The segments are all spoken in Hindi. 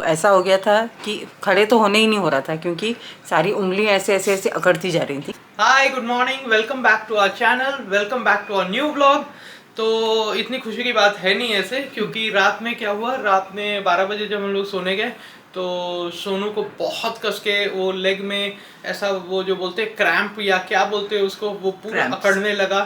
ऐसा हो गया था कि खड़े तो होने ही नहीं हो रहा था क्योंकि सारी उंगलियां ऐसे ऐसे ऐसे अकड़ती जा रही थी। Hi, good morning, welcome back to our channel, welcome back to our new vlog. तो इतनी खुशी की बात है नहीं ऐसे, क्योंकि रात में क्या हुआ, रात में 12 बजे जब हम लोग सोने गए तो सोनू को बहुत कस के वो लेग में ऐसा, वो जो बोलते हैं क्रैम्प या क्या बोलते हैं उसको, वो पूरा अकड़ने लगा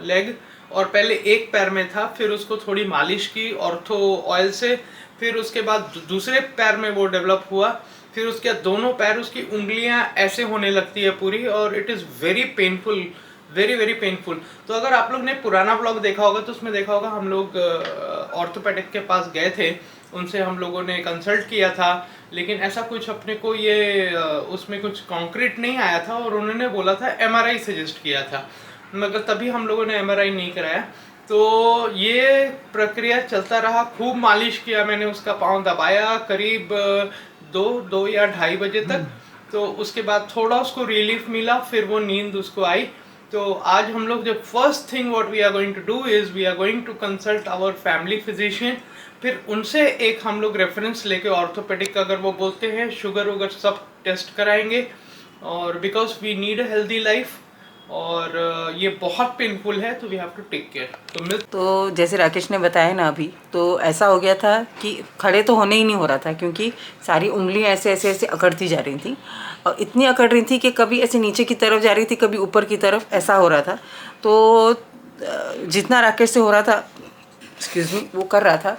लेग। और पहले एक पैर में था, फिर उसको थोड़ी मालिश की ऑर्थो ऑयल से, फिर उसके बाद दूसरे पैर में वो डेवलप हुआ, फिर उसके बाद दोनों पैर उसकी उंगलियां ऐसे होने लगती है पूरी, और it is very painful, very very painful. तो अगर आप लोग ने पुराना ब्लॉग देखा होगा तो उसमें देखा होगा हम लोग ऑर्थोपेडिक के पास गए थे, उनसे हम लोगों ने कंसल्ट किया था, लेकिन ऐसा कुछ अपने को ये उसमें कुछ कॉन्क्रीट नहीं आया था, और उन्होंने बोला था एमआरआई सजेस्ट किया था, मगर तभी हम लोगों ने एमआरआई नहीं कराया। तो ये प्रक्रिया चलता रहा, खूब मालिश किया मैंने, उसका पाँव दबाया करीब दो या 2:30 बजे तक। तो उसके बाद थोड़ा उसको रिलीफ मिला, फिर वो नींद उसको आई। तो आज हम लोग जो first thing what we are going to do is we are going to consult our family physician. फिर उनसे एक हम लोग रेफरेंस लेके ऑर्थोपेडिक, अगर वो बोलते हैं शुगर वगैरह सब टेस्ट कराएंगे, और because we need a healthy life, और ये बहुत पेनफुल है, तो we have to take care. तो जैसे राकेश ने बताया ना अभी, तो ऐसा हो गया था कि खड़े तो होने ही नहीं हो रहा था क्योंकि सारी उंगलियां ऐसे ऐसे ऐसे अकड़ती जा रही थी, और इतनी अकड़ रही थी कि कभी ऐसे नीचे की तरफ जा रही थी, कभी ऊपर की तरफ, ऐसा हो रहा था। तो जितना राकेश से हो रहा था, एक्सक्यूज़ मी, वो कर रहा था।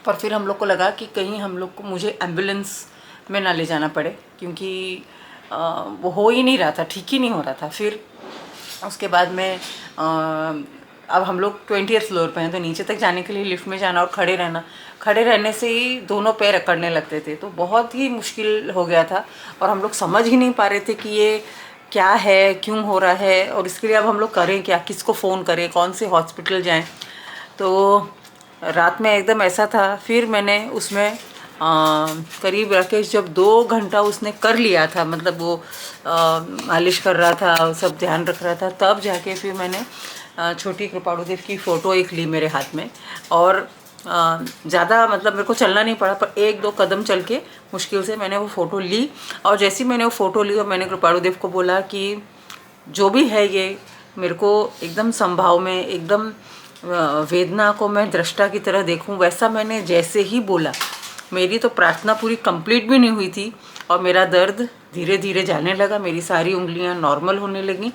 पर फिर हम लोग को लगा कि कहीं हम लोग को मुझे एम्बुलेंस में ना ले जाना पड़े, क्योंकि वो हो ही नहीं रहा था, ठीक ही नहीं हो रहा था। फिर उसके बाद में अब हम लोग 20th फ्लोर पे हैं, तो नीचे तक जाने के लिए लिफ्ट में जाना और खड़े रहने से ही दोनों पैर अकड़ने लगते थे, तो बहुत ही मुश्किल हो गया था। और हम लोग समझ ही नहीं पा रहे थे कि ये क्या है, क्यों हो रहा है, और इसके लिए अब हम लोग करें क्या, किसको फ़ोन करें, कौन से हॉस्पिटल जाएं। तो रात में एकदम ऐसा था। फिर मैंने उसमें करीब राकेश जब 2 घंटा उसने कर लिया था, मतलब वो मालिश कर रहा था, सब ध्यान रख रहा था, तब जाके फिर मैंने छोटी कृपाणुदेव की फ़ोटो एक ली मेरे हाथ में। और ज़्यादा मतलब मेरे को चलना नहीं पड़ा, पर 1-2 कदम चल के मुश्किल से मैंने वो फ़ोटो ली। और जैसे ही मैंने वो फ़ोटो ली और मैंने कृपाणुदेव को बोला कि जो भी है ये, मेरे को एकदम संभाव में, एकदम वेदना को मैं दृष्टा की तरह देखूं, वैसा मैंने जैसे ही बोला, मेरी तो प्रार्थना पूरी कंप्लीट भी नहीं हुई थी और मेरा दर्द धीरे धीरे जाने लगा, मेरी सारी उंगलियां नॉर्मल होने लगी।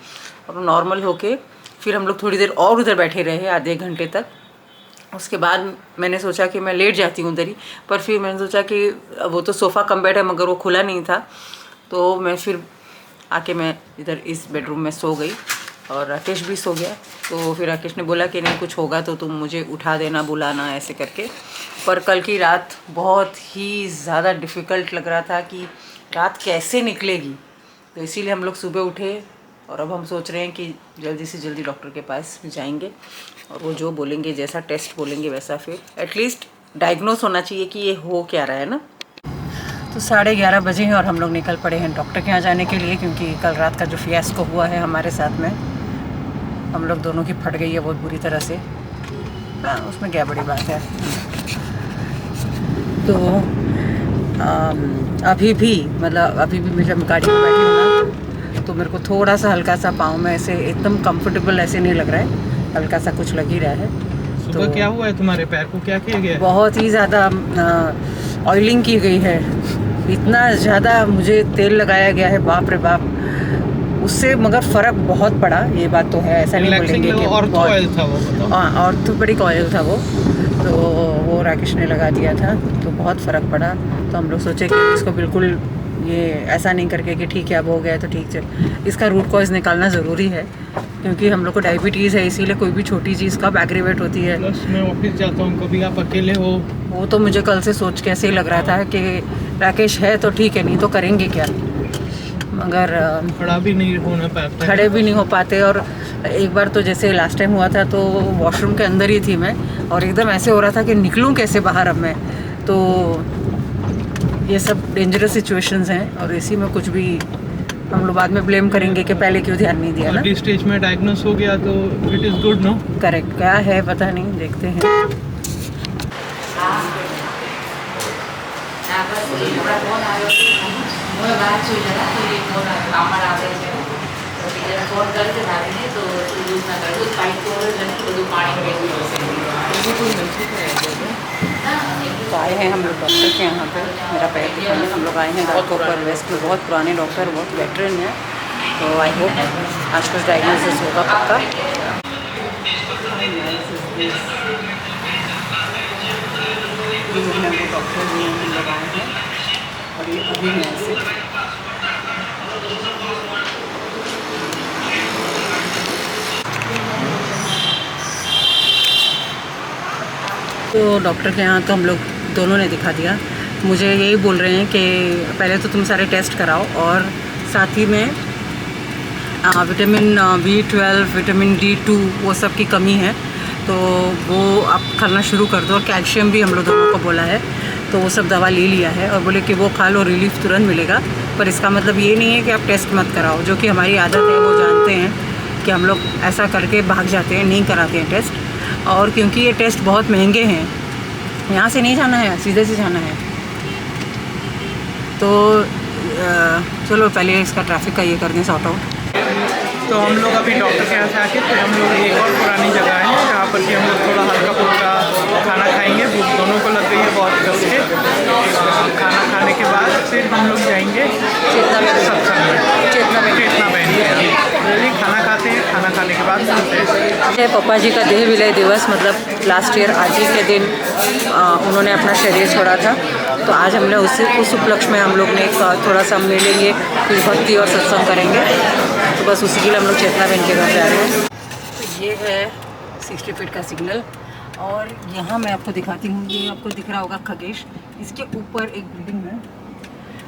और नॉर्मल होके फिर हम लोग थोड़ी देर और उधर बैठे रहे, आधे घंटे तक। उसके बाद मैंने सोचा कि मैं लेट जाती हूँ उधर ही, पर फिर मैंने सोचा कि वो तो सोफ़ा कम बेड है, मगर वो खुला नहीं था, तो मैं फिर आके मैं इधर इस बेडरूम में सो गई, और राकेश भी सो गया। तो फिर राकेश ने बोला कि नहीं कुछ होगा तो तुम मुझे उठा देना, बुलाना, ऐसे करके। पर कल की रात बहुत ही ज़्यादा डिफ़िकल्ट लग रहा था कि रात कैसे निकलेगी, तो इसीलिए हम लोग सुबह उठे, और अब हम सोच रहे हैं कि जल्दी से जल्दी डॉक्टर के पास जाएंगे, और वो जो बोलेंगे, जैसा टेस्ट बोलेंगे वैसा फिर एटलीस्ट डायग्नोस होना चाहिए कि ये हो क्या रहा है ना। तो 11:30 बजे हैं और हम लोग निकल पड़े हैं डॉक्टर के यहाँ जाने के लिए, क्योंकि कल रात का जो फियास्को हुआ है हमारे साथ में, हम लोग दोनों की फट गई है बहुत बुरी तरह से। हाँ, उसमें क्या बड़ी बात है। तो अभी भी जब गाड़ी में बैठी हूँ ना, तो मेरे को थोड़ा सा हल्का सा पाँव में ऐसे एकदम कंफर्टेबल ऐसे नहीं लग रहा है, हल्का सा कुछ लग ही रहा है। सुबह तो क्या हुआ है तुम्हारे पैर को, क्या किया गया है? बहुत ही ज़्यादा ऑयलिंग की गई है, इतना ज़्यादा मुझे तेल लगाया गया है, बाप रे बाप। उससे मगर फ़र्क बहुत पड़ा, ये बात तो है, ऐसा नहीं बोलेंगे कि ऑर्थो ऑयल था वो। हाँ, ऑर्थोपेडिक ऑयल था वो, तो वो राकेश ने लगा दिया था, तो बहुत फ़र्क पड़ा। तो हम लोग सोचे कि इसको बिल्कुल ये ऐसा नहीं करके कि ठीक है अब हो गया तो ठीक है, इसका रूट कॉज निकालना ज़रूरी है, क्योंकि हम लोग को डायबिटीज़ है, इसीलिए कोई भी छोटी चीज़ कब एग्रीवेट होती है। प्लस मैं ऑफिस जाता हूँ, कभी आप अकेले हो। वो तो मुझे कल से सोच के ऐसे ही लग रहा था कि राकेश है तो ठीक है, नहीं तो करेंगे क्या, मगर खड़ा भी नहीं होना पाता, खड़े भी नहीं हो पाते। और एक बार तो जैसे लास्ट टाइम हुआ था, तो वॉशरूम के अंदर ही थी मैं, और एकदम ऐसे हो रहा था कि निकलूं कैसे बाहर अब मैं। तो ये सब डेंजरस सिचुएशंस हैं, और इसी में कुछ भी हम लोग बाद में ब्लेम करेंगे कि पहले क्यों ध्यान नहीं दिया ना। अर्ली स्टेज में डायग्नोस हो गया तो it is good, no? Correct, क्या है पता नहीं, देखते हैं। हाँ बस हमारा फोन आयो मैं बाहर छू जरा तो ये फोन कामर आ गए છે તો બીજાને ફોન કરે છે ભાભીને તો તું યુઝ ના કરે તો પાઇપ તો જન કે બધું પાણી ભેગું હશે ये कोई गलती तो आए हैं हम लोग डॉक्टर के यहाँ पे मेरा पैर दिखाने हम लोग आए हैं घाटकोपर वेस्ट में। बहुत पुराने डॉक्टर, बहुत वेटरन है, तो आई होप आज कुछ डायग्नोसिस होगा पक्का। डॉक्टर भी हम लोग आए हैं और ये अभी हैं ऐसे। तो डॉक्टर के यहाँ तो हम लोग दोनों ने दिखा दिया। मुझे यही बोल रहे हैं कि पहले तो तुम सारे टेस्ट कराओ और साथ ही में विटामिन B12, विटामिन D2 वो सब की कमी है तो वो आप खाना शुरू कर दो। और कैल्शियम भी हम लोग दोनों को बोला है तो वो सब दवा ले लिया है और बोले कि वो खा लो, रिलीफ तुरंत मिलेगा। पर इसका मतलब ये नहीं है कि आप टेस्ट मत कराओ, जो कि हमारी आदत है, वो जानते हैं कि हम लोग ऐसा करके भाग जाते हैं, नहीं कराते हैं टेस्ट। और क्योंकि ये टेस्ट बहुत महंगे हैं, यहाँ से नहीं जाना है, सीधे से जाना है। तो चलो पहले इसका ट्रैफिक का ये कर दें सॉर्ट आउट। तो हम लोग अभी डॉक्टर के यहाँ से आके फिर हम लोग एक और पुरानी जगह है जहाँ पर कि हम लोग थोड़ा हल्का फुल्का खाना खाएंगे। भूख दोनों को लग गई है बहुत कस के। खाना खाने के बाद फिर हम लोग जाएंगे सत्संग में, चेतना बहन खाना खाते हैं। खाना खाने के बाद पापा जी का देह विलय दिवस, मतलब लास्ट ईयर आज ही के दिन उन्होंने अपना शरीर छोड़ा था। तो आज हमने उस उपलक्ष्य में हम लोग ने थोड़ा सा मिलेंगे, कुछ भक्ति और सत्संग करेंगे। तो बस उसी के लिए हम लोग चेतना बहन के घर जा रहे हैं। तो ये है 60 फीट का सिग्नल और यहाँ मैं आपको दिखाती हूँ। ये आपको दिख रहा होगा खगेश, इसके ऊपर एक बिल्डिंग है,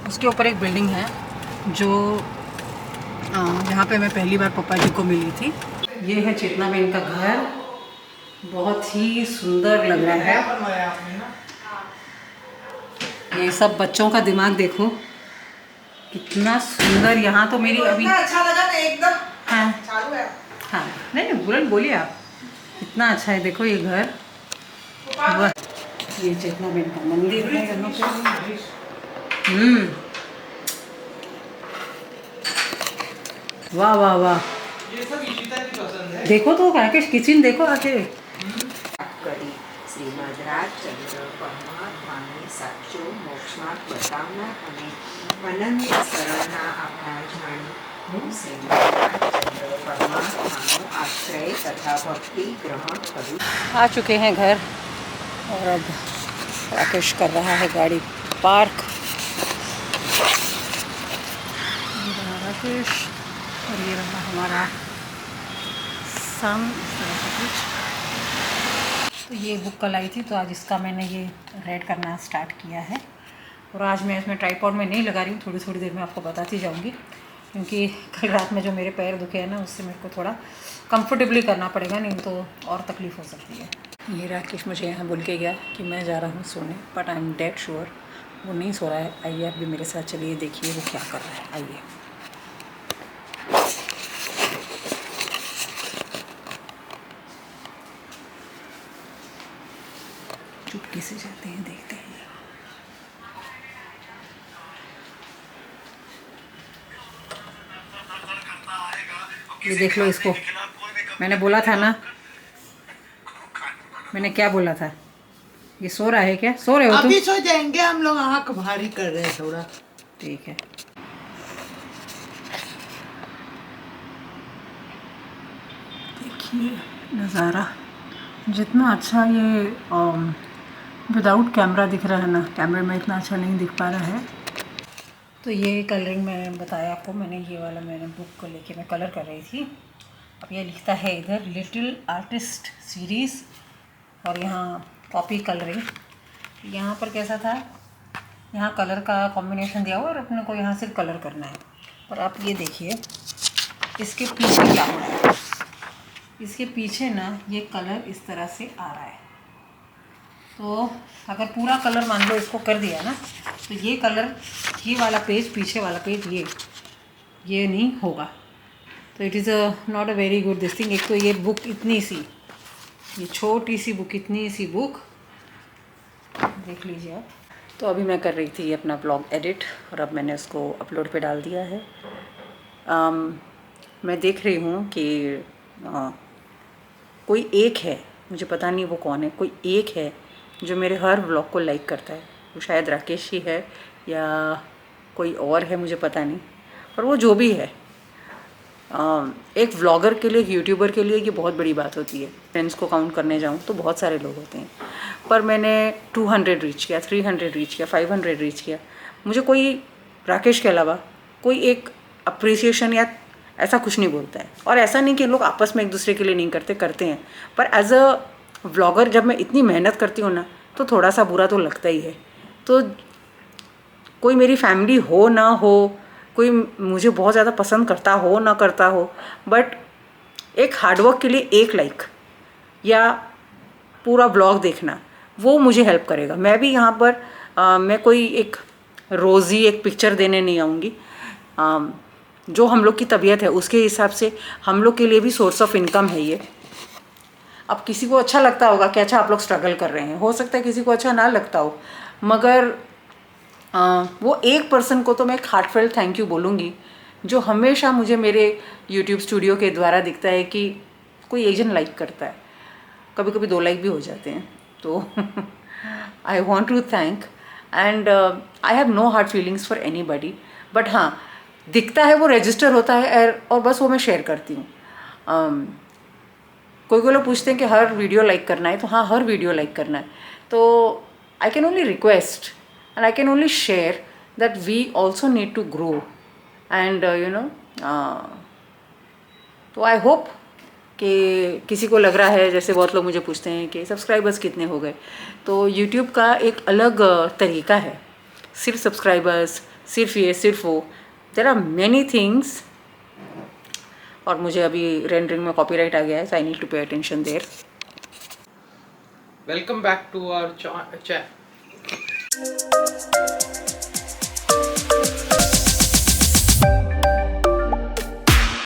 उसके ऊपर एक बिल्डिंग है जो जहाँ पे मैं पहली बार पापा जी को मिली थी। ये है चेतना बहन का घर, बहुत ही सुंदर लग रहा है। ये सब बच्चों का दिमाग देखो कितना सुंदर। यहाँ तो मेरी अभी अच्छा लगा ना एकदम। हाँ चालू है। हाँ नहीं बुलंद बोलिए आप। इतना अच्छा है, देखो ये घर। वाह, ये चेतना बहन का मंदिर है यहाँ पे। वाह वाह वाह, ये सब ईशिता की पसंद है। देखो तो राकेश किचन देखो आके। શ્રીમદ રાજચંદ્ર પરમાત્માને સાચો મોક્ષમાર્ગ બતાવનાર અને અનન્ય સરળના આભાર જાણી હું શ્રીમદ રાજચંદ્ર પરમાત્માનો આશ્રય તથા ભક્તિ ગ્રહણ કરું। आ चुके हैं घर और अब राकेश कर रहा है गाड़ी पार्क। ये रहा राकेश और ये रहा हमारा सन। तो ये बुक कल आई थी तो आज इसका मैंने ये रेड करना स्टार्ट किया है। और आज मैं इसमें ट्राइपॉड में नहीं लगा रही हूँ, थोड़ी देर में आपको बताती जाऊँगी, क्योंकि कल रात में जो मेरे पैर दुखे हैं ना उससे मेरे को थोड़ा कंफर्टेबली करना पड़ेगा, नहीं तो और तकलीफ़ हो सकती है। ये राकेश मुझे यहाँ बोल के गया कि मैं जा रहा हूँ सोने, but I am dead sure वो नहीं सो रहा है। आइए आप भी मेरे साथ चलिए, देखिए वो क्या कर रहा है। आइए चुपके से जाते हैं, देखते हैं। ये देख लो इसको, मैंने बोला था ना, मैंने क्या बोला था। ये सो रहा है क्या? सो रहे हो तुम? अभी सो जाएंगे हम लोग, आँख भारी कर रहे हैं थोड़ा। ठीक है। देखिए नज़ारा, जितना अच्छा ये विदाउट कैमरा दिख रहा है ना, कैमरे में इतना अच्छा नहीं दिख पा रहा है। तो ये कलरिंग मैंने बताया आपको, मैंने ये वाला मैंने बुक को लेके मैं कलर कर रही थी। अब ये लिखता है इधर लिटिल आर्टिस्ट सीरीज़ और यहाँ कॉपी कलरिंग। यहाँ पर कैसा था, यहाँ कलर का कॉम्बिनेशन दिया हुआ और अपने को यहाँ सिर्फ कलर करना है। और आप ये देखिए इसके पीछे क्या हो रहा है। इसके पीछे ना ये कलर इस तरह से आ रहा है। तो अगर पूरा कलर मान लो इसको कर दिया ना, तो ये कलर, ये वाला पेज, पीछे वाला पेज ये नहीं होगा। तो it is not a very good this thing. एक तो ये बुक इतनी सी, ये छोटी सी बुक, इतनी सी बुक देख लीजिए आप। तो अभी मैं कर रही थी अपना ब्लॉग एडिट और अब मैंने उसको अपलोड पे डाल दिया है। मैं देख रही हूँ कि कोई एक है, मुझे पता नहीं वो कौन है, कोई एक है जो मेरे हर व्लॉग को लाइक करता है। वो शायद राकेश ही है या कोई और है, मुझे पता नहीं, पर वो जो भी है, एक व्लॉगर के लिए, एक यूट्यूबर के लिए ये बहुत बड़ी बात होती है। फ्रेंड्स को काउंट करने जाऊँ तो बहुत सारे लोग होते हैं, पर मैंने 200 रीच किया, 300 रीच किया, 500 रीच किया। मुझे कोई राकेश के अलावा कोई एक अप्रिसिएशन या ऐसा कुछ नहीं बोलता है। और ऐसा नहीं कि लोग आपस में एक दूसरे के लिए नहीं करते, करते हैं, पर एज अ व्लॉगर जब मैं इतनी मेहनत करती हूँ ना, तो थोड़ा सा बुरा तो लगता ही है। तो कोई मेरी फैमिली हो ना हो, कोई मुझे बहुत ज़्यादा पसंद करता हो ना करता हो, बट एक हार्डवर्क के लिए एक लाइक या पूरा ब्लॉग देखना, वो मुझे हेल्प करेगा। मैं भी यहाँ पर मैं कोई एक रोज़ी एक पिक्चर देने नहीं आऊँगी। जो हम लोग की तबीयत है उसके हिसाब से हम लोग के लिए भी सोर्स ऑफ इनकम है ये। अब किसी को अच्छा लगता होगा कि अच्छा आप लोग स्ट्रगल कर रहे हैं, हो सकता है किसी को अच्छा ना लगता हो, मगर वो एक पर्सन को तो मैं एक हार्टफेल्ट थैंक यू बोलूँगी, जो हमेशा मुझे मेरे यूट्यूब स्टूडियो के द्वारा दिखता है कि कोई एक जन लाइक करता है, कभी कभी 2 लाइक भी हो जाते हैं। तो I want to thank and I have no hard feelings for anybody, but हाँ, दिखता है वो रजिस्टर होता है और बस वो मैं शेयर करती हूँ। कोई लोग पूछते हैं कि हर वीडियो लाइक करना है, तो हाँ, हर वीडियो लाइक करना है। तो I can only request and I can only share that we also need to grow and तो I hope कि किसी को लग रहा है, जैसे बहुत लोग मुझे पूछते हैं कि सब्सक्राइबर्स कितने हो गए, तो YouTube का एक अलग तरीका है। सिर्फ सब्सक्राइबर्स, सिर्फ ये, सिर्फ वो, देयर आर मैनी थिंग्स। और मुझे अभी रेंडरिंग में कॉपीराइट आ गया है, so I need to pay attention there. Welcome back to our